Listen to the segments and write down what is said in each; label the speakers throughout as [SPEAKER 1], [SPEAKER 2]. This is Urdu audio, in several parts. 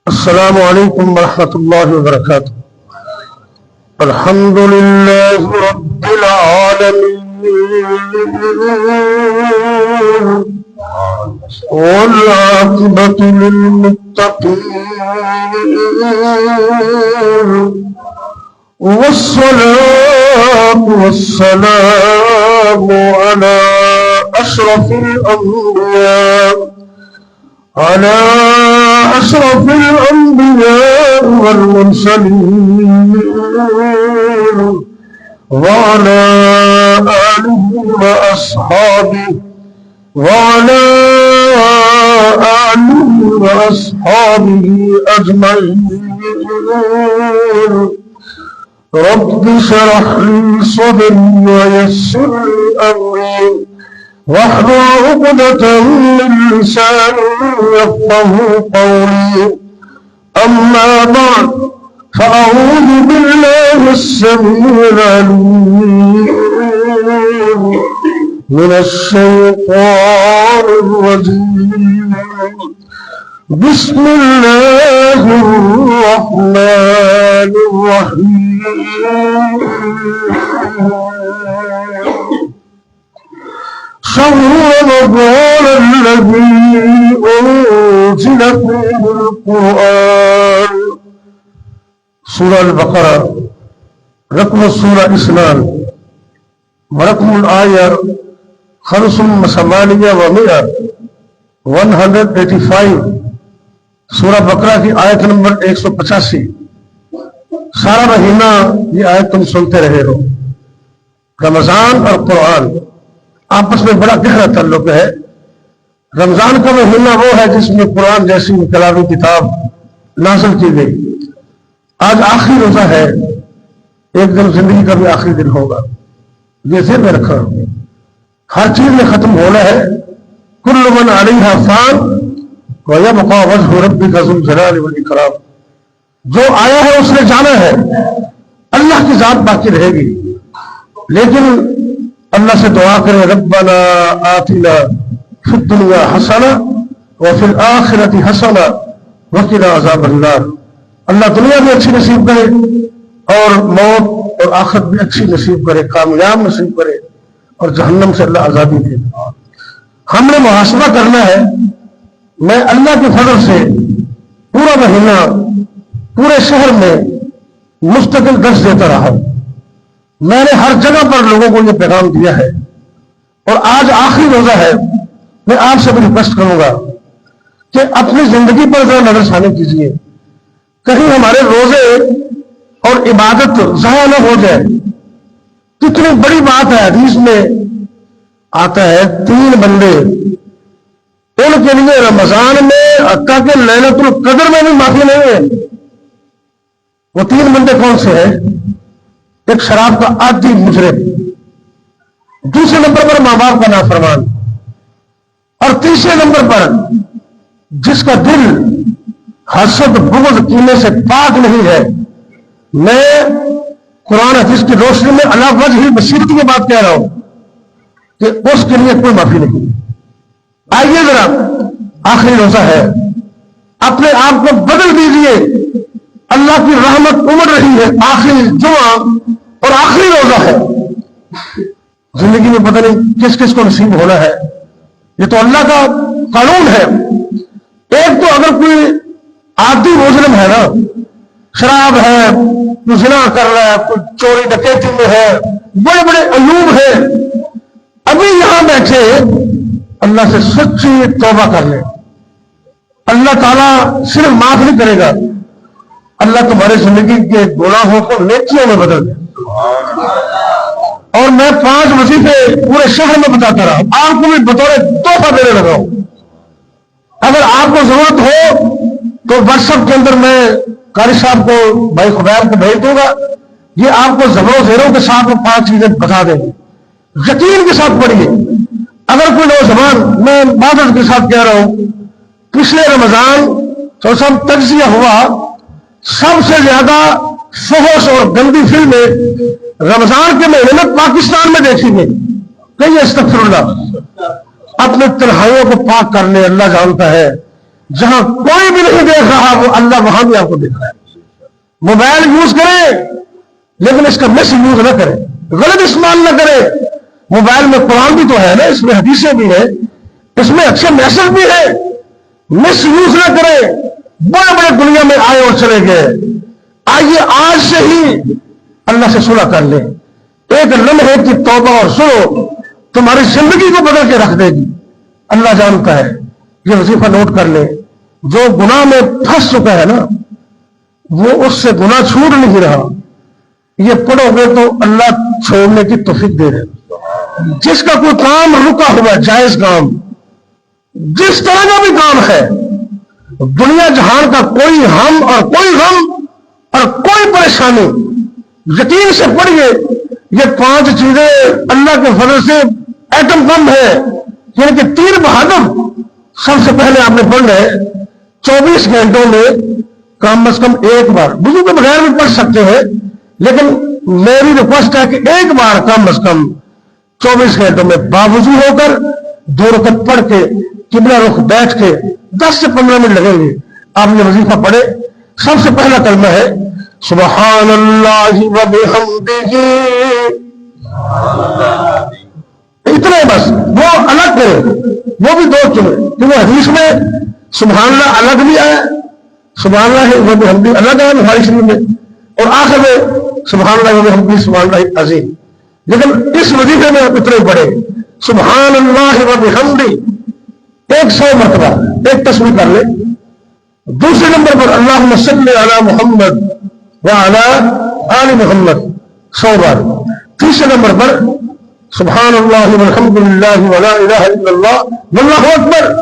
[SPEAKER 1] السلام علیکم ورحمۃ اللہ وبرکاتہ۔ الحمد للہ رب العالمین والعاقبۃ للمتقین والصلاة والسلام على أشرف الأنبياء والمرسلين وعلى آله وأصحابه أجمعين۔ رب اشرح لي صدري ويسر لي أمري واحلل عقدة من لساني يفقهوا قولي، أما بعد فأعوذ بالله السميع العليم من الشيطان الرجيم، بسم الله الرحمن الرحيم۔ شهر رمضان الذي أنزل فيه القرآن۔ سورہ البقرہ، رقم السورہ اسنان ورقم الآیہ خمس وثمانیہ ومئہ 185۔ سورہ بقرہ کی آیت نمبر 185۔ سارا مہینہ یہ آیت تم سنتے رہے ہو۔ رمضان اور قرآن آپس میں بڑا گہرا تعلق ہے۔ رمضان کا مہینہ وہ ہے جس میں قرآن جیسی انقلابی کتاب نازل کی گئی۔ آج آخری روزہ ہے، ایک دن زندگی کا بھی آخری دن ہوگا، یہ ذہن میں رکھا۔ ہر چیز میں ختم ہونا ہے۔ کل من علیہا فان ویبقی وجہ ربک ذو الجلال والاکرام۔ جو آیا ہے اس نے جانا ہے، اللہ کی ذات باقی رہے گی۔ لیکن اللہ سے دعا کرے، ربنا آتنا فی الدنیا حسنہ وفی الآخرۃ حسنہ وقنا عذاب النار۔ اللہ دنیا بھی اچھی نصیب کرے اور موت اور آخرت بھی اچھی نصیب کرے، کامیاب نصیب کرے، اور جہنم سے اللہ آزادی دے۔ ہم نے محاسبہ کرنا ہے۔ میں اللہ کے فضل سے پورا مہینہ پورے شہر میں مستقل درس دیتا رہا ہوں۔ میں نے ہر جگہ پر لوگوں کو یہ پیغام دیا ہے، اور آج آخری روزہ ہے۔ میں آپ سے بھی ریکویسٹ کروں گا کہ اپنی زندگی پر ذرا نظر ثانی کیجیے، کہیں ہمارے روزے اور عبادت ضائع نہ ہو جائے۔ کتنی بڑی بات ہے، حدیث میں آتا ہے 3 بندے، ان کے لیے رمضان میں حتیٰ کہ لیلۃ القدر میں بھی معافی نہیں ہے۔ وہ 3 بندے کون سے ہیں؟ ایک شراب کا عادی مجرم، دوسرے نمبر پر ماں باپ کا نافرمان، اور تیسرے نمبر پر جس کا دل حسد بغض کینے سے پاک نہیں ہے۔ میں قرآن حدیث کی روشنی میں علی وجہ بصیرت کی بات کہہ رہا ہوں کہ اس کے لیے کوئی معافی نہیں۔ آئیے ذرا، آخری روزہ ہے، اپنے آپ کو بدل دیجیے۔ اللہ کی رحمت امڑ رہی ہے، آخری جمعہ اور آخری روزہ ہے۔ زندگی میں پتہ نہیں کس کس کو نصیب ہونا ہے، یہ تو اللہ کا قانون ہے۔ ایک تو اگر کوئی عادی مجرم ہے نا، شراب ہے، کوئی زنا کر رہا ہے، کوئی چوری ڈکیتی میں ہے، بڑے بڑے عیوب ہیں، ابھی یہاں بیٹھے اللہ سے سچی توبہ کر لیں، اللہ تعالیٰ صرف معاف نہیں کرے گا، اللہ تمہاری زندگی کے گناہوں کو نیکیوں میں بدل دے۔ اور میں 5 وظیفے پورے شہر میں بتاتا رہا، آپ کو بھی بطور تحفہ دینے لگا ہوں۔ اگر آپ کو ضرورت ہو تو واٹس ایپ کے اندر میں قاری صاحب کو، بھائی خبیر کو بھیج دوں گا، یہ آپ کو زبر و زیروں کے ساتھ 5 چیزیں بتا دیں گے، یقین کے ساتھ پڑھیے۔ اگر کوئی نوجوان، میں معذرت کے ساتھ کہہ رہا ہوں، پچھلے رمضان جو سب تجزیہ ہوا، سب سے زیادہ فحش اور گندی فلمیں رمضان کے مہینے میں پاکستان میں دیکھی گئی۔ کہیے استغفر اللہ۔ اپنے تنہائیوں کو پاک کرنے اللہ جانتا ہے جہاں کوئی بھی نہیں دیکھ رہا وہ اللہ وہاں بھی آپ کو دیکھ رہا ہے. موبائل یوز کرے لیکن اس کا مس یوز نہ کرے, غلط استعمال نہ کرے. موبائل میں قرآن بھی تو ہے نا, اس میں حدیثیں بھی ہے, اس میں اچھے میسج بھی ہے. مس یوز نہ کرے. بڑے بڑے دنیا میں آئے اور چلے گئے. آئیے آج سے ہی اللہ سے صلح کر لیں. ایک لمحے کی توبہ اور سنو تمہاری زندگی کو بدل کے رکھ دے گی. اللہ جانتا ہے. یہ وظیفہ نوٹ کر لیں. جو گناہ میں پھنس چکا ہے نا وہ اس سے گناہ چھوٹ نہیں رہا. یہ پڑھو گے تو اللہ چھوڑنے کی توفیق دے رہے. جس کا کوئی کام رکا ہوا جائز کام, جس طرح کا بھی کام ہے, دنیا جہان کا کوئی ہم اور کوئی غم اور کوئی پریشانی, یقین سے پڑھیے یہ 5 چیزیں اللہ کے فضل سے ایٹم بم ہے, یعنی کہ تیر بہادر. سب سے پہلے آپ نے پڑھنا ہے 24 گھنٹوں میں کم از کم ایک بار, وضو کے بغیر بھی پڑھ سکتے ہیں لیکن میری ریکویسٹ ہے کہ ایک بار کم از کم 24 گھنٹوں میں باوضو ہو کر 2 رکعت پڑھ کے قبلہ رخ بیٹھ کے 10 سے 15 منٹ لگیں گے. آپ یہ وظیفہ پڑھے. سب سے پہلا کلمہ ہے سبحان اللہ و بحمدہ. اتنا ہی بس. وہ الگ کرے, وہ بھی 2 چنے, کیونکہ حدیث میں سبحان اللہ الگ بھی آیا, سبحان اللہ و بحمدہ الگ آیا بخاری شریف میں, اور آخر میں سبحان اللہ و بحمدہ سبحان اللہ عظیم. لیکن اس وظیفے میں اتنے بڑے سبحان اللہ و بحمدہ 100 مرتبہ ایک تسبیح کر لے. دوسرے نمبر پر اللہم صلی علی محمد وعلی آل محمد 100 بار. تیسرے نمبر پر سبحان اللہ والحمد للہ ولا الہ الا اللہ واللہ اکبر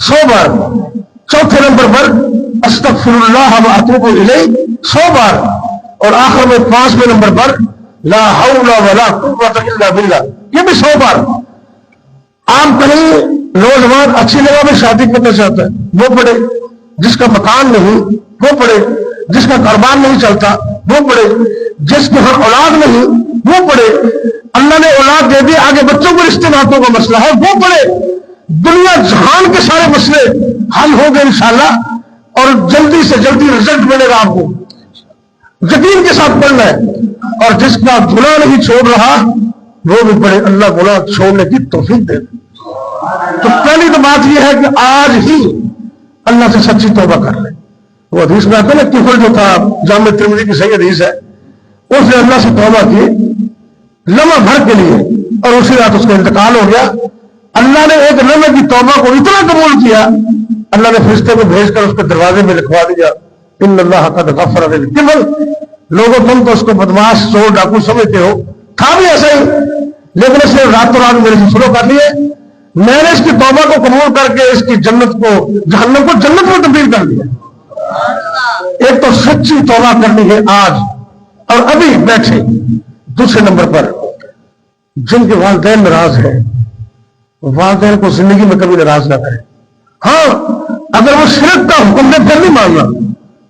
[SPEAKER 1] 100 بار. چوتھے نمبر پر استغفر اللہ و اتوب الیہ 100 بار. اور آخر میں 5ویں نمبر پر لا حول ولا قوت الا باللہ, یہ بھی 100 بار. آپ کہیں نوجوان اچھی جگہ میں شادی کرنا چاہتا ہے وہ پڑھے, جس کا مکان نہیں وہ پڑھے, جس کا کاروبار نہیں چلتا وہ پڑھے, جس کے ہاں اولاد نہیں وہ پڑھے. اللہ نے اولاد دے دی, آگے بچوں کو رشتے ناتوں کا مسئلہ ہے وہ پڑھے. دنیا جہان کے سارے مسئلے حل ہو گئے انشاءاللہ, اور جلدی سے جلدی رزلٹ ملے گا آپ کو. یقین کے ساتھ پڑھنا ہے. اور جس کا گناہ نہیں چھوڑ رہا وہ بھی پڑھے, اللہ گناہ چھوڑنے کی توفیق دے. تو پہلی تو بات یہ ہے کہ آج ہی اللہ سے سچی توبہ کر لے. وہ حدیث میں آتا ہے نا, کفر جو تھا جامع ترمذی کی صحیح حدیث ہے, اس نے اللہ سے توبہ کی لمحہ بھر کے لیے اور اسی رات اس کا انتقال ہو گیا. اللہ نے ایک لمحے کی توبہ کو اتنا قبول کیا, اللہ نے فرشتے کو بھیج کر اس کے دروازے میں لکھوا دیا ان اللہ قد غفر للکفر. لوگوں تم تو اس کو بدماش چور ڈاکو سمجھتے ہو, تھا بھی ایسا ہی, لیکن اس نے راتوں رات میرے سے شروع کر لیے. میں نے اس کی توبہ کو قبول کر کے اس کی جنت کو جہنم کو جنت میں تبدیل کر دیا. ایک تو سچی توبہ کرنی ہے آج اور ابھی بیٹھے. دوسرے نمبر پر جن کے والدین ناراض ہیں, والدین کو زندگی میں کبھی ناراض نہ کریں. ہاں اگر وہ شرک کا حکم دے پھر نہیں ماننا.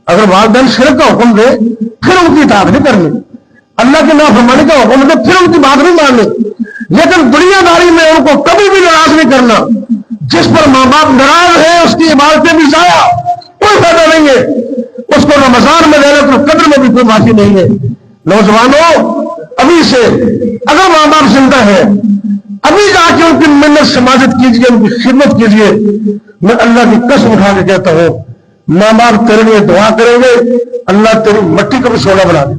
[SPEAKER 1] اگر والدین شرک کا حکم دے پھر ان کی اطاعت نہیں کرنی. اللہ کے نافرمانی کا حکم دے پھر ان کی بات نہیں ماننی. لیکن دنیا داری میں ان کو کبھی بھی ناراض نہیں کرنا. جس پر ماں باپ ناراض ہے اس کی عبادتیں بھی ضائع, کوئی فائدہ نہیں ہے. اس کو رمضان میں ليلۃ القدر میں بھی کوئی معافی نہیں ہے. نوجوانوں ابھی سے اگر ماں باپ زندہ ہے ابھی جا کے ان کی منت سماجت کیجیے, ان کی خدمت کیجیے. میں اللہ کی قسم اٹھا کے کہتا ہوں ماں باپ تیرے لیے دعا کریں گے, اللہ تیری مٹی کو بھی سونا بنا دے,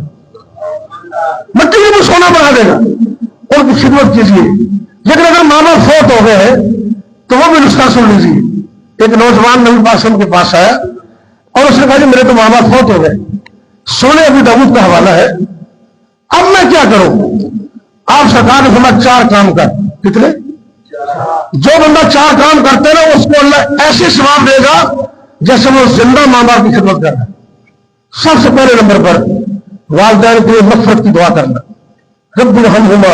[SPEAKER 1] مٹی کو بھی سونا بنا دے گا. ان کی خدمت کیجیے. لیکن اگر ماں باپ فوت ہو گئے ہیں تو وہ بھی نسخہ سن لیجیے. ایک نوجوان نبی پاک کے پاس آیا اور اس نے کہا کہ میرے تو ماں باپ فوت ہو گئے. سونے ابی داؤد کا حوالہ ہے. اب میں کیا کروں؟ آپ سرکار نے فرمایا 4 کام کر. کتنے؟ جو بندہ 4 کام کرتے نا اس کو اللہ ایسے ثواب دے گا جیسے وہ زندہ ماں باپ کی خدمت کر رہا ہے. سب سے پہلے نمبر پر والدین کے لیے مغفرت کی دعا کرنا. رب ارحمہما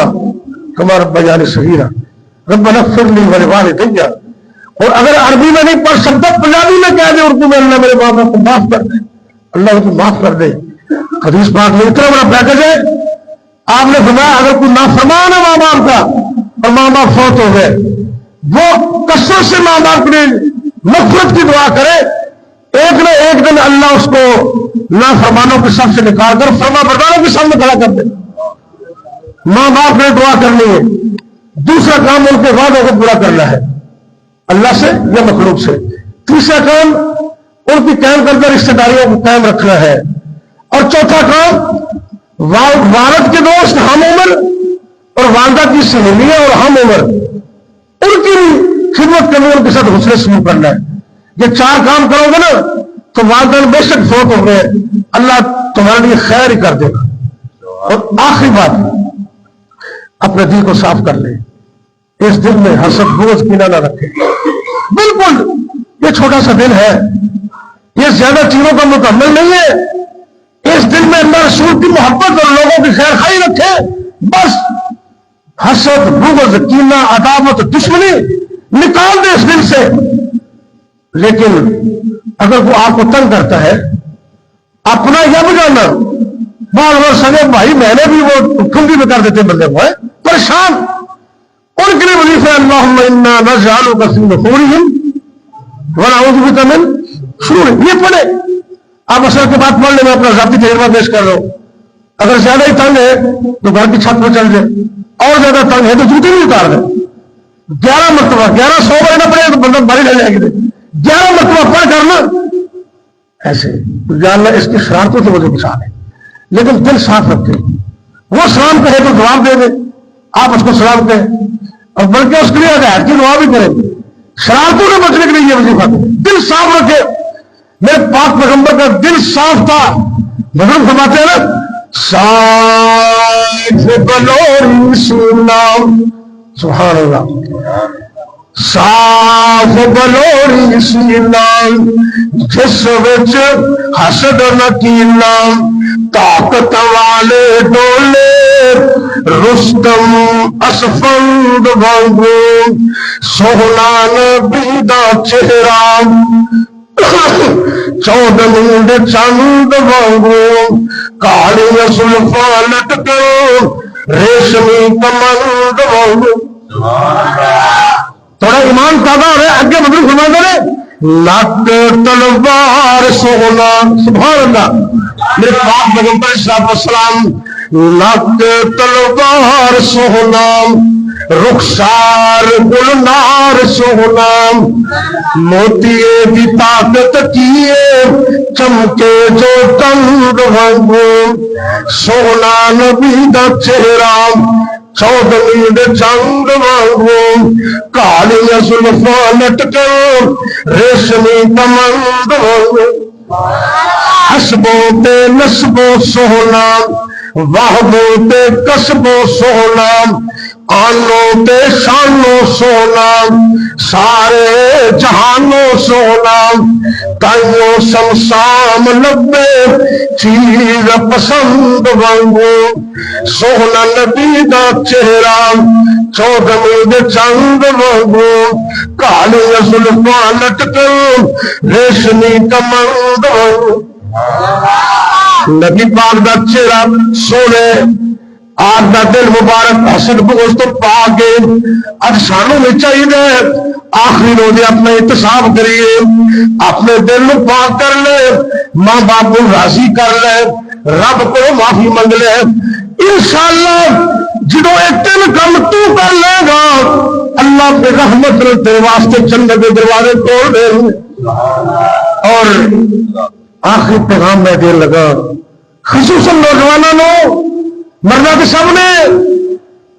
[SPEAKER 1] کما ربیانی صغیرا ربنا اغفر لی ولوالدی. اور اگر عربی میں نہیں پڑھ سکتا پنجابی میں کہہ دے اردو میں, اللہ میرے ماں باپ کو معاف کر دے, اللہ کو معاف کر دے. حدیث پاک میں اتنا بڑا پیکج ہے. آپ نے فرمایا اگر کوئی نافرمان ہے ماں باپ کا اور ماں باپ فوت ہو گئے, وہ کثرت سے ماں باپ کے مغفرت کی دعا کرے، ایک نہ ایک دن اللہ اس کو نافرمانوں کے صف سے نکال کر فرما برداروں کے سامنے کھڑا کر دے۔ ماں باپ نے دعا کرنی ہے، دوسرا کام ان کے وعدوں کو پورا کرنا ہے، اللہ سے یا مخلوق سے، تیسرا کام ان کی قائم کردہ رشتہ داریوں کو قائم رکھنا ہے، اور چوتھا کام والد کے دوست ہم عمر اور والدہ کی سہیلیاں اور ہم عمر ان کی خدمت کرنے، ان کے ساتھ حسن سلوک کرنا ہے۔ یہ چار کام کرو گے نا تو والدین بے شک فوت ہو گئے، اللہ تمہارے لیے خیر ہی کر دے گا۔ اور آخری بات، اپنے دل کو صاف کر لے، اس دل میں حسد بغض کینہ نہ رکھے۔ بالکل یہ چھوٹا سا دل ہے، یہ زیادہ چیزوں کا مکمل نہیں ہے، اس دل میں اللہ رسول کی محبت اور لوگوں کی خیر خواہی رکھے، بس حسد بغض کینہ عداوت دشمنی نکال دے اس دل سے۔ لیکن اگر وہ آپ کو تنگ کرتا ہے، اپنا یا بجانا، بار بار سگے بھائی میں نے بھی وہ کھنڈی میں کر دیتے بندے کو ہے پریشان، ان کے لیے وظیفہ اللہم انا نجعلک فی نحورہم ونعوذ بک من شرورہم، یہ پڑھے۔ آپ اصل کی بات پڑھ لیں، میں اپنا ذاتی تجربہ پیش کر رہا ہوں۔ اگر زیادہ ہی تنگ ہے تو گھر کی چھت پر چل جائے، اور زیادہ تنگ ہے تو جوتے بھی اتار دیں، 11 مرتبہ 1100 پڑھنا پڑے تو بندہ باری لے جائے گی، 11 مرتبہ پڑھ کرنا ایسے یا اللہ اس کی شرارتوں سے مجھے بچا لے، لیکن دل صاف رکھے۔ وہ سلام کہے تو جواب دے دے، آپ اس کو سلام کہیں، اور بلکہ اس کے لیے ہدایت کی دعا بھی کریں، شرارتوں سے بچنے کے لیے یہ وظیفہ کریں، دل صاف رکھے۔ میرے پاک پیغمبر کا دل صاف تھا، بزرگ فرماتے ہیں نا، صاف بلوری سینا، سبحان اللہ، صاف بلوری سینا جس وچ حسد نہ کینا، طاقت والے ڈولے رستم اسفند وانگو، سونا نبی دا چہرہ چودھویں چند وانگو، کالی زلفاں لٹکے ریشمی کمند وانگو۔ تھوڑا ایمان تازہ ہو رہا ہے، اگے بدل فرما دے لٹ تلوار سونا، سبحان اللہ۔ میرے پاک پیغمبر صلی اللہ علیہ وسلم، لٹ تلوار سونا، رخسار گلنار سونا، موتیے کی طاقت کیے چمکے جو تنگ وانگو، سونا نبی دا چہرہ چودھویں چند وانگو، کالی زلفاں لٹکے ریشمی کمند وانگو، حسبوں تے نسبوں سونا، واہبوں تے کسبوں سونا، آنوں تے شانوں سونا، سارے جہانوں سونا، تائیوں سمسام لبے چیز پسند وانگو، سونا نبی دا چہرہ چودھویں چند وانگو، کالی زلفاں لٹکے ریشمی کمند وانگو۔ نبی پاک دا چہرہ سونے، آپ دا دل مبارک حسد بغض تو پاک ہے۔ اب سانوں میں چاہیے آخری روزے اپنا احتساب کریے، اپنے دل میں پاک کر لے، ماں باپ کو راضی کر لے، رب کو معافی منگ لے، انشاءاللہ جدو ایک دن کم تو کر لے گا، اللہ پہ رحمت تیرے واسطے جنت کے دروازے کھول دے۔ اور آخری پیغام میں دین لگا، خصوصاً نوجوانوں، مرنا کے سامنے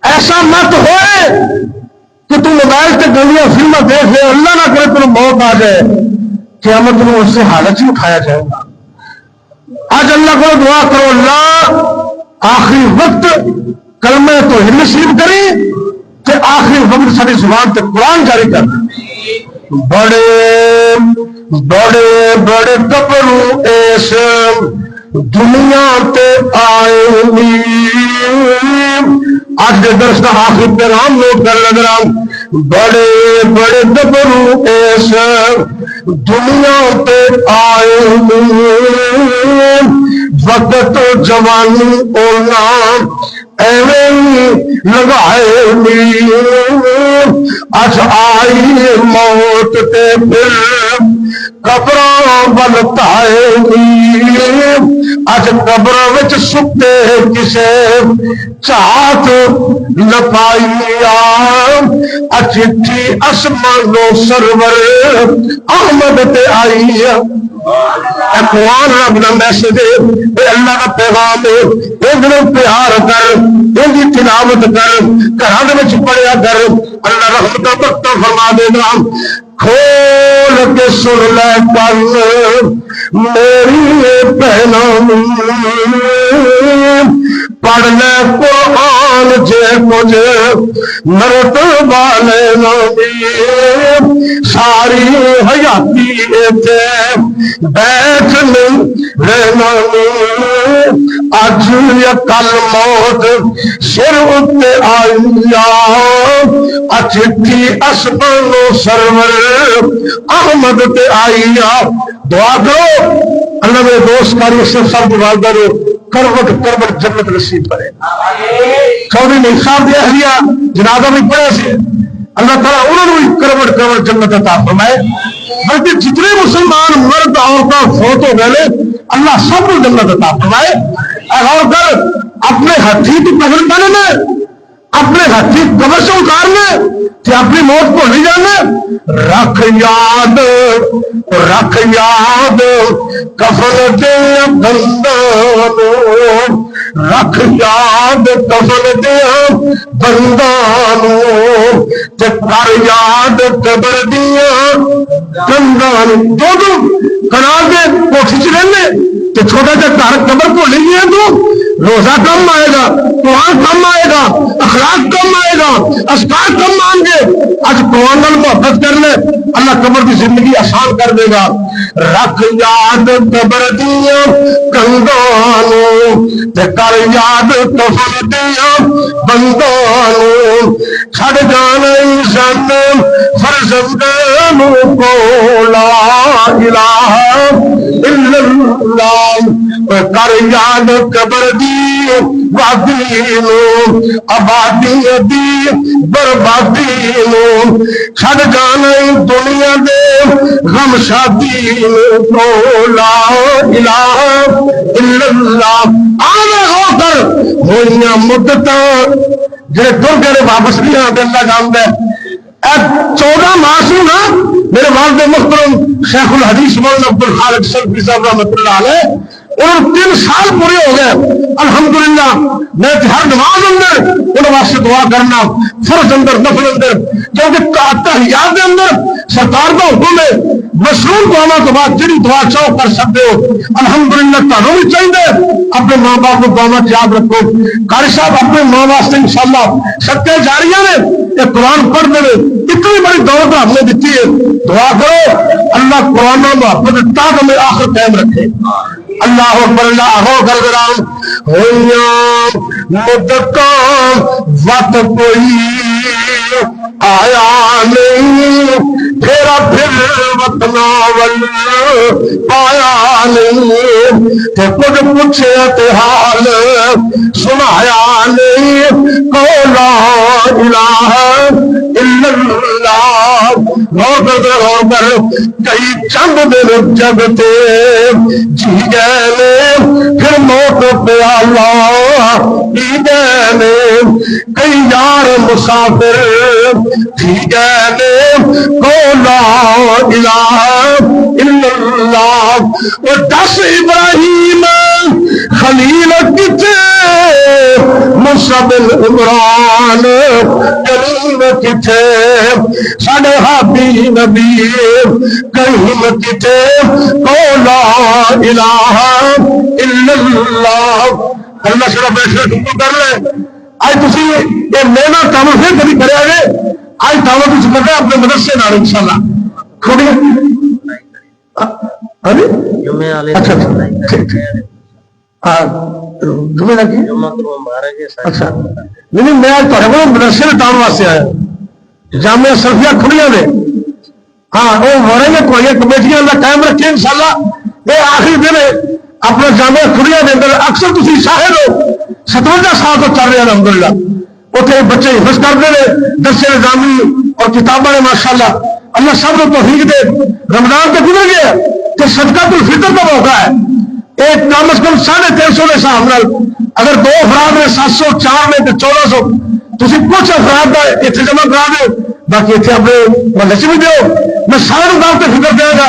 [SPEAKER 1] ایسا مت ہوئے کہ تم موبائل سے گندیاں فلمیں دیکھ لے، اللہ نہ کرے تمہیں موت آ جائے، قیامت میں اس سے حالت ہی اٹھایا جائے گا۔ آج اللہ کو دعا کرو، اللہ آخری وقت کلمہ تو ہی نصیب کری کہ آخری وقت ساری زبان تے قرآن جاری کر۔ بڑے بڑے بڑے گبرو ایس دنیا تے آئے آج کے درس کا آخری پیغام نوٹ کر لگ رہا، بڑے بڑے گبرو ایس دنیا تے آئے وقت جوانی اونا لگائے اج آئی موت تے پھر قبراں بلتائے اج قبر وچ ستے کسے چاہت نہ پائی چٹھی اسمانو سرور احمد تے آئی قرآن رب کا میسج ہے، اللہ کا پیغام ہے، یہ پیار کر، یہ تلاوت کر، گھر پڑھیا کر، اللہ رحمت برکت فرما دے گا۔ کھول کے سن لے کل میری بہنوں، پڑھ لے قرآن جے کچھ مرتبہ لینا ساری حیاتی تے بیٹھ رہنا اج یا کل موت سر اتے آئی چٹھی اسمانو سرور احمد تے آئی دعا کرو اللہ میرے دوست کاری سب والدہ رو کروٹ کروٹ جنت نصیب کرے۔ چودھری نہیں صاحب دی اہلیہ جنازہ بھی پڑھے سے اللہ تعالیٰ انہوں نے کروٹ کروٹ جنت عطا فرمائے، بلکہ جتنے مسلمان مرد عورتیں فوت ہو گئے اللہ سب کو جنت عطا فرمائے۔ اور کر اپنے ہاتھی کی قبر بننے، اپنے ہاتھی قبر سے اتارنے کہ اپنی موت کو نہیں جانے، رکھ یاد کفن دیا بندانو، رکھ یاد کفن دیا بندانو، تے کر یاد قبر دیا کندانو۔ جو کنال کے کوٹھی چ رہنے تے چھوٹا جا گھر قبر کو لے گیا تو روزہ کم آئے گا، قرآن کم آئے گا، اخلاق کم آئے گا، اذکار کم آئیں گے۔ آج قرآن نال محبت کر لے اللہ قبر کی زندگی آسان کر دے گا۔ رکھ یاد قبر دیا کندانو، تے کر یاد کفن دیا بندانو، چھڑ جانا سن فرزندانو کو لا الہ الا اللہ، کر یاد قبر دی وادی نو آبادی دی بربادی نو، چھڑ جانا دنیا دے غم شادی نو لا الہ الا اللہ۔ آنے ہو کر ہوئیاں مدتاں جڑے تر کے واپس نہیں آتے اللہ جانتا ہے۔ 14 معصوم نا میرے والد محترم شیخ الحدیث مولانا عبد الخالق سلفی صاحب رحمۃ اللہ علیہ، اور 3 سال پورے ہو گئے الحمدللہ۔ میں ہر نماز اندر ان واسطے دعا کرنا، فرض اندر نفل اندر، کیونکہ تحیات دے اندر سرکار کا حکم ہے مشروط دعا تو بعد جڑی دعا چاہو کر سکتے ہو۔ الحمدللہ تمہیں بھی چاہیے اپنے ماں باپ کو دعا یاد رکھو۔ قاری صاحب اپنے ماں واسطے انشاءاللہ صدقہ جاریہ نے یہ قرآن پڑھ دے، اتنی بڑی دولت ہم نے دیتی ہے، دعا کرو اللہ قرآن میں محبت تاکہ ہمیں آخر قائم رکھے۔ اللہ اکبر اللہ ہو کر گرام ہویاں مدتاں وقت کوئی آیا نہیں، پھیرا پھر وطناول پایا نہیں، تے کچھ پوچھے تے حال سنایا نہیں، کو لا الہ الا اللہ۔ غور کر کئی چند دن جگتے جی گئے پھر موت پہ اللہ پی گئے، کئی یار مسافر تھی گئے، کو لا الہ الا اللہ۔ اور 10 ابراہیم خلیل کتے موسیٰ بن عمران کریم کتے، ساڑھے حابی نبی کریم کتے، کو لا الہ الا اللہ۔ اللہ شرح بیٹھے ٹھکو کر لے آج تسی یہ مینا تعمل پھر کبھی کرے آگے آج تعمل تسی کرتے ہیں اپنے مدرسے نال انشاءاللہ کھوڑی اچھا جمعہ لگی اچھا نہیں میں آج تھوڑے کو مدرسے میں تعمل واسطے آیا جامعہ سلفیہ کھڑیاں دے ہاں وہ ہورے میں کوئی کمیٹیاں اللہ قائم رکھے انشاءاللہ یہ آخری دن ہے اپنا جامعہ کھڑیاں دے اندر اکثر تسی شاہد ہو 57 سال تو چل رہے ہیں الحمدللہ. اتنے بچے حفظ کرتے ہیں, درسے نظامی اور کتاباں نے ماشاءاللہ. اللہ سب کو توفیق دے. رمضان تو گزر گیا کہ صدقۃ الفطر کا موقع ہے. ایک کم از کم 350 کے حساب نال اگر 2 افراد میں 700 4 میں 1400 تھی کچھ افراد کا اتنے جمع کرا دو, باقی اتنے اپنے محلے سے بھی دو. میں سارے دعوت فکر دیا گا,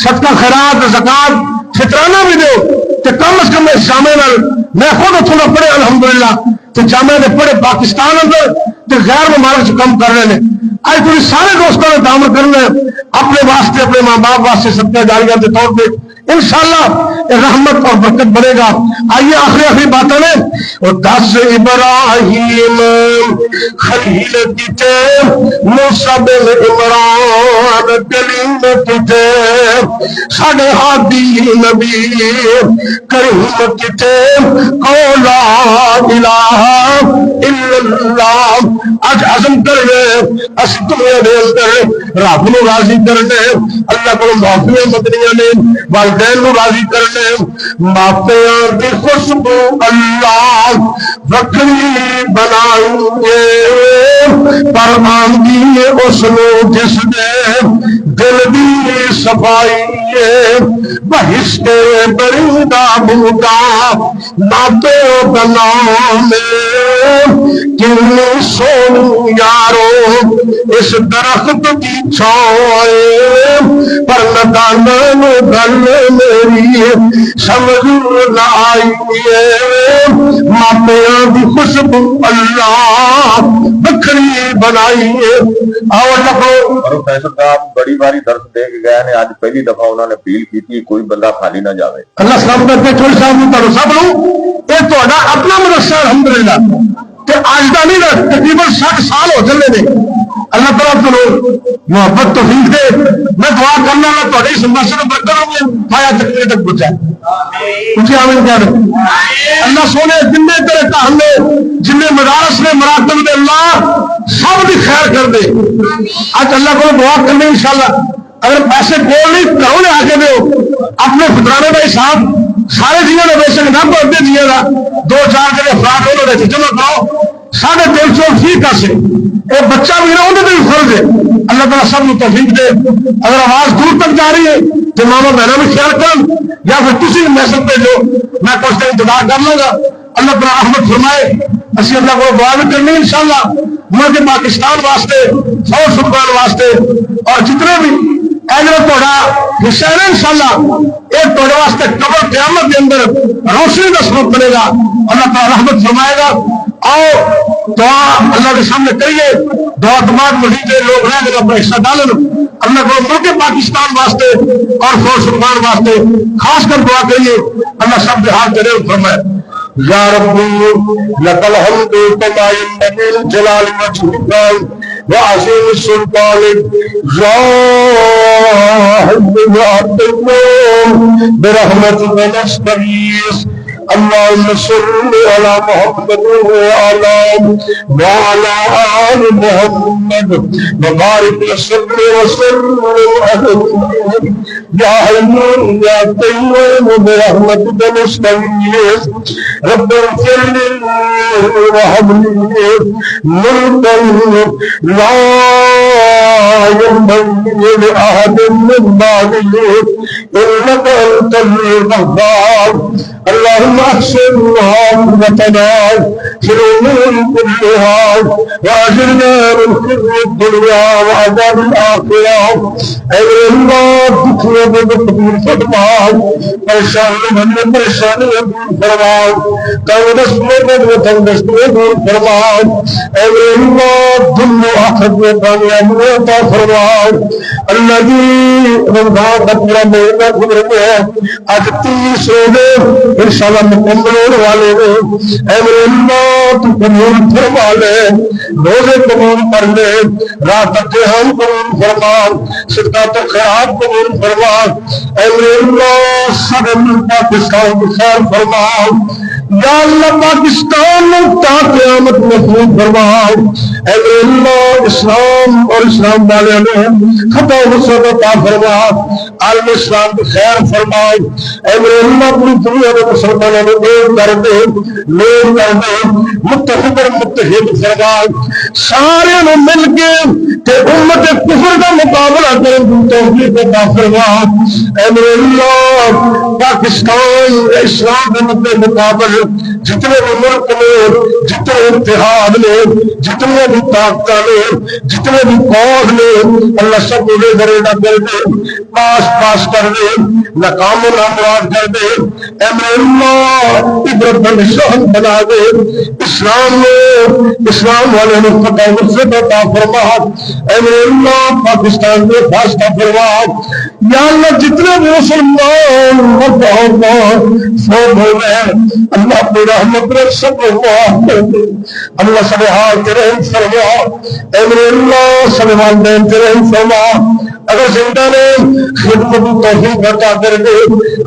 [SPEAKER 1] صدقہ خیرات زکات فطرانہ بھی دو. کہ کم از کم اس جامع نال میں خود اتوں کا پڑھے الحمدللہ. تو جامع نے پڑھے پاکستان اندر تو غیر ممالک سے کم کر رہے ہیں. آج پوری سارے دوستوں نے تعامل کرنا ہے اپنے واسطے اپنے ماں باپ واسطے صدقہ جاریہ کے طور پہ انشاءاللہ رحمت اور برکت بنے گا. آئیے آخری باتوں نے 10 ابراہیم خلیل کتے موسیٰ بن عمران کلیم کتے ساڑھے ہادی نبی کریم کتے قولا الہ الا اللہ. آج عزم کر گئے اس دنیا دے اندر رب نو راضی کرنے, اللہ کو معافیاں مدنیاں نے والدین نو راضی کرنے, ماپیاں کی خوشبو اللہ وکری بنائیں پر آنگی اس نو جس نے دل دی صفائی بحث کے بریدہ بودا ماپے بنام کنی سونی یارو اس درخت کی چھائے پر ندانہ گل میری سمجھ نہ آئی ماپیاں دی خوشبو اللہ بکھری بنائی. اور لکھو
[SPEAKER 2] پروفیسر صاحب بڑی باری درس دے کے گئے نے, آج پہلی دفعہ انہوں نے اپیل کی تھی کوئی بندہ خالی نہ جاوے.
[SPEAKER 1] اللہ سلام کرتے تھوڑی صاحب سب لوں یہ تو اپنا مدرسہ الحمدللہ کہ آج کا نہیں نا تقریباً 60 سال ہو چلے نے. اللہ تعالیٰ کو محبت توفیق دے. میں دعا کرنا تھوڑی سماسے میں برکت ہوں پایا تقریر تک پہنچا کچھ آمین کیا اللہ سونے جن تیرے کام نے جن مدارس نے مراتب نے اللہ سب کی خیر کر دے. آج اللہ کو دعا کرنے انشاءاللہ اگر پیسے کول نہیں گھروں نے آ کے دو اپنے فطرانے کا حساب سارے جنہوں نے بے شک نہ پڑھتے دیے گا 2-4 جگہ افراد انہوں نے جمع کرو 350 فی کا سے ایک بچہ بھی نہ انہوں نے بھی فرض ہے. اللہ تعالیٰ سب کو توفیق دے. اگر آواز دور تک جا رہی ہے تو ماما بہنوں بھی خیال کرن یا پھر کسی میسج پہ جو میں کچھ دیر انتظار کر لوں گا. اللہ تعالیٰ رحمت فرمائے. اسی اللہ کو دعا بھی کرنی انشاءاللہ ملک پاکستان واسطے فوج سلطان واسطے اور جتنے بھی تھوڑا حصہ ہے انشاءاللہ ایک تھوڑے واسطے قبر قیامت کے اندر روشنی کا سبب بنے گا. اللہ تعالیٰ رحمت فرمائے گا. آؤ دعا اللہ کے سامنے کریے. دعا دماغ مزید لوگ رہیں گے اپنا حصہ ڈالن. اللہ کو ملک پاکستان واسطے اور فوج سلطان واسطے خاص کر دعا کریے. اللہ سب کے ہاتھ ضرور فرمائے. یا ربی لک الحمد کما ينبغي لجلال وجهك وعظيم سلطانك يا حي يا قيوم برحمتك نستغيث. اللهم صل على محمد وعلى آل محمد وبارك وسلم عليه يا حي يا قيوم برحمتك نستغيث. رب اغفر لي وهب لي ملكا لا ينبغي لأحد من بعدي إنك أنت الغفار. اللهم احسن عاقبتنا في الامور كلها واجرنا من خزي الدنيا وعذاب الاخره. اے اللہ دکھوں میں قبول فرما, پریشانی میں پریشانی دور فرما, تنگس میں تنگس دور فرما. اے اللہ دنیا آخرت میں کامیابی عطا فرما. اللہ جی رمضان کا پورا مہینہ گزر گیا, آج 30 روزے انشاءاللہ مکمل ہونے والے نے. اے میرے اللہ تو قبول فرما لے, روزے قبول کر لے, رات کے ہم قبول فرما, صدقات و خیرات قبول فرما. اے میرے اللہ سب پاکستان کی خیر فرما. یا اللہ پاکستان میں تا قیامت محفوظ فرماؤ، اے اللہ اسلام اور اسلام والے نے خطا نصرت عطا فرما، عالم اسلام کی خیر فرماؤ، اے اللہ پوری دنیا میں مسلمانوں کو ایک کر دے، لوگ کر دے، متحد اور متحد فرما، سارے نے مل کے کہ امت کفر کا مقابلہ کریں کی توفیق عطا فرما، اے اللہ پاکستان اسلام کے مقابل جتنے بھی ملک میں، جتنے اتحاد نے، جتنے بھی طاقت نے، جتنے بھی قوم نے، اللہ سب کو ذرے نہ کر دے، پاس کر دے، ناکام و نامراد کر دے، اے اللہ عبرت کا نشان بنا دے، اسلام میں اسلام والے نے فتح نصرت عطا فرما، اے اللہ پاکستان میں فاصلہ فرما، یا اللہ جتنے بھی مسلمان مرد اور فوت ہو گئے اللہ اپنی رحمت میں سب اللہ سب حال کے رحم فرما، اے اللہ سب والدین کے رحم فرما، اگر زندہ نے خدمت توفیق عطا کر دے،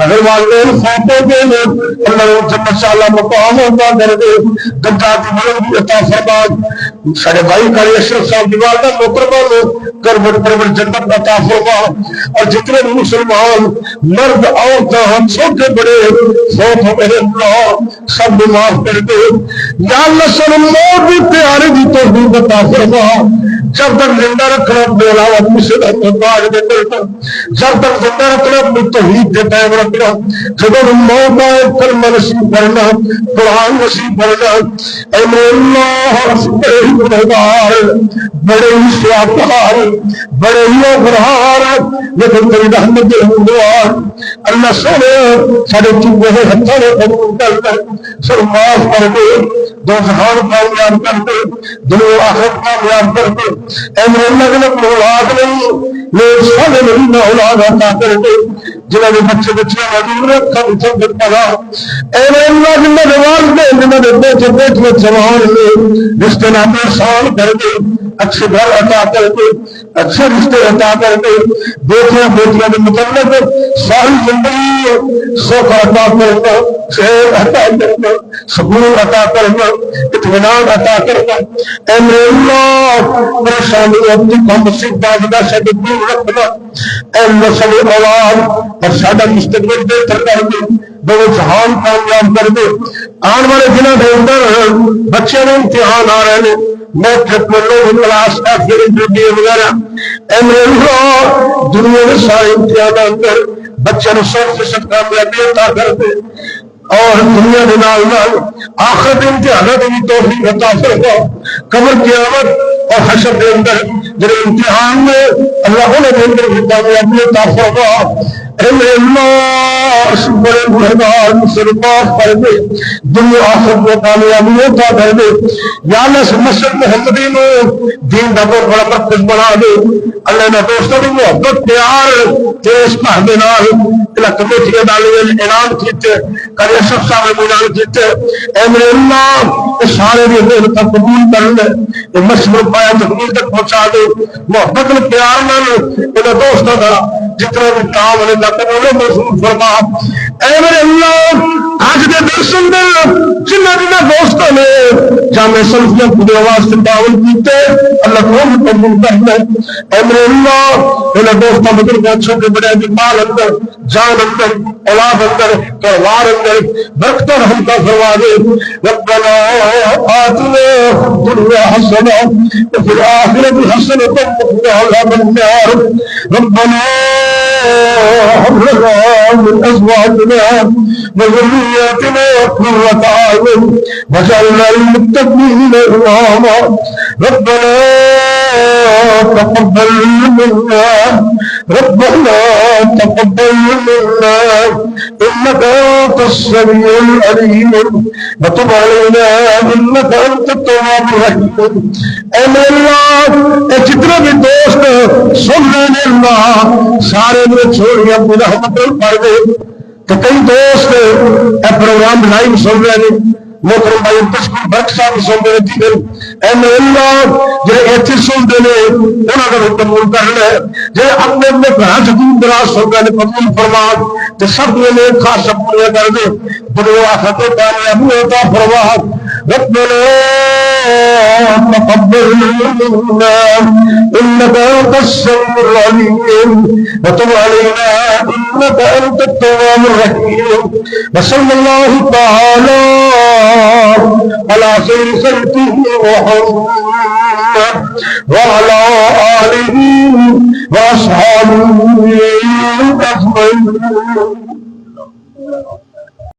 [SPEAKER 1] اگر والدین فوت ہو گئے اللہ جنت شاء مقام عطا کر دے، درجات کی بلندی عطا فرما، سارے بھائی کاری اشرف صاحب کی والدہ محترمہ کربت پرور جنت عطا فرما، اور جتنے بھی مسلمان مرد عورتیں چھوٹے بڑے فوت ہو گئے اللہ سب بھی معاف کر دے، یا اللہ سب موت بھی پیارے کی توفیق عطا فرما، جب تک زندہ رکھنا اپنے علاوہ کسی باغ میں کرتا، جب تک زندہ رکھنا اپنی توحید کے قائم رکھنا، جب موت آئے کلمہ نصیب کرنا، قرآن نصیب کرنا، اے اللہ بڑے ہی گنہگار، بڑے ہی سیاکار، بڑے ہی گنہگار، لیکن تیری رحمت دعا اللہ سونے سارے چوبے ہتھوں نے قبول کر دے، سب معاف کر دے، دو جہان کامیاب کر دے، دنیا آخرت کامیاب کر دے، اے اللہ کے اپنے اولاد نہیں لوگ سارے نہیں اولاد عطا کر دے، جنہوں نے بچے موجود رکھا سب پڑا، اے اللہ جنہوں نے والدین جنہوں نے بیٹے بیٹے جوان نے رشتے ناطے آسان کر دے، اچھے گھر عطا کر دے، اچھے رشتے عطا کر دے، بیٹیاں کے متعلق ساری زندگی سوکھ عطا کرنا، خیر عطا کرنا، سکون عطا کرنا، اطمینان عطا کرنا، اے اللہ پریشانی اپنی کم مصیبت سے دور رکھنا، اے اللہ سب اولاد اور سادہ مستقبل بہتر کر دے، دو جہان کامیاب کر دے، آنے والے دنوں کے اندر بچے نے امتحان آ رہے ہیں، میٹرک میں لوگ کلاس ایفر انٹرڈی وغیرہ، اے اللہ دنیا کے سارے امتحان اندر بچے نے 100% کامیابی عطا کر دے، اور دنیا کے نال آخرت امتحانات کی توفیق عطا فرما، قبر قیامت اور حشر کے اندر جب امتحان میں اللہ نے دے کر کامیابی عطا فرما، اے اللہ بڑے گنہگار سے معاف کر دے، دنیا آخرت میں کامیابی عطا کر دے، یا اللہ اس مسجد محمدی میں دین کا بہت بڑا مرکز بنا دے، اللہ نے دوستوں کی محبت پیار تیز کہنے نال کمیٹی ڈالی اعلان کیتے، کاری اشرف صاحب نے اعلان کیتے، اے میرے اللہ سارے بھی دین کا قبول کر لے، یہ مسجد پایا تکمیل تک پہنچا دے، محبت میں پیار نال انہیں دوستوں کا جتنا بھی کام ہے محسوس فرما، اے میرے اللہ آج کے درشن دے جنہ جنہ دوستوں نے جامع سلفیہ خدا واسطے تعاون کیتے اللہ کو قبول کر لے، اے میرے اللہ انہیں دوستوں بزرگوں چھوٹے بڑے کے مال اندر جان اندر اولاد اندر پروار اندر برکت اور رحمت فرما دے، ربنا آتنا دنیا حسنہ وفی الآخرۃ حسنہ وقنا عذاب النار، ربنا هب لنا من ازواجنا وذرياتنا قرة اعين واجعلنا للمتقين اماما، ربنا تقبل منا ربنا تقبل منا انك انت السميع العليم وتب علينا انك انت التواب الرحيم، اے اللہ اے جتنے بھی دوست سن رہے ہیں اللہ سارے میں چھوڑی اپنی رحمت پڑھ دے، کہ کئی دوست اے پروگرام لائیو سن رہے ہیں محترم بھائی تشکر برک صاحب سنتے نے تھی اے اللہ جڑے ایتھے سنتے نے انہاں دا قبول کرنا ہے جڑے اپنے اپنے گھراں چ دور دراز سنتے نے قبول فرما تے سب نے خاص پورے کر دے دنیا آخرت کامیابی عطا فرما ربنا تقبل منا انك انت السميع العليم وتب علينا انك انت التواب الرحيم وصلى الله تعالى على خير خلقه محمد وعلى آله وأصحابه أجمعين.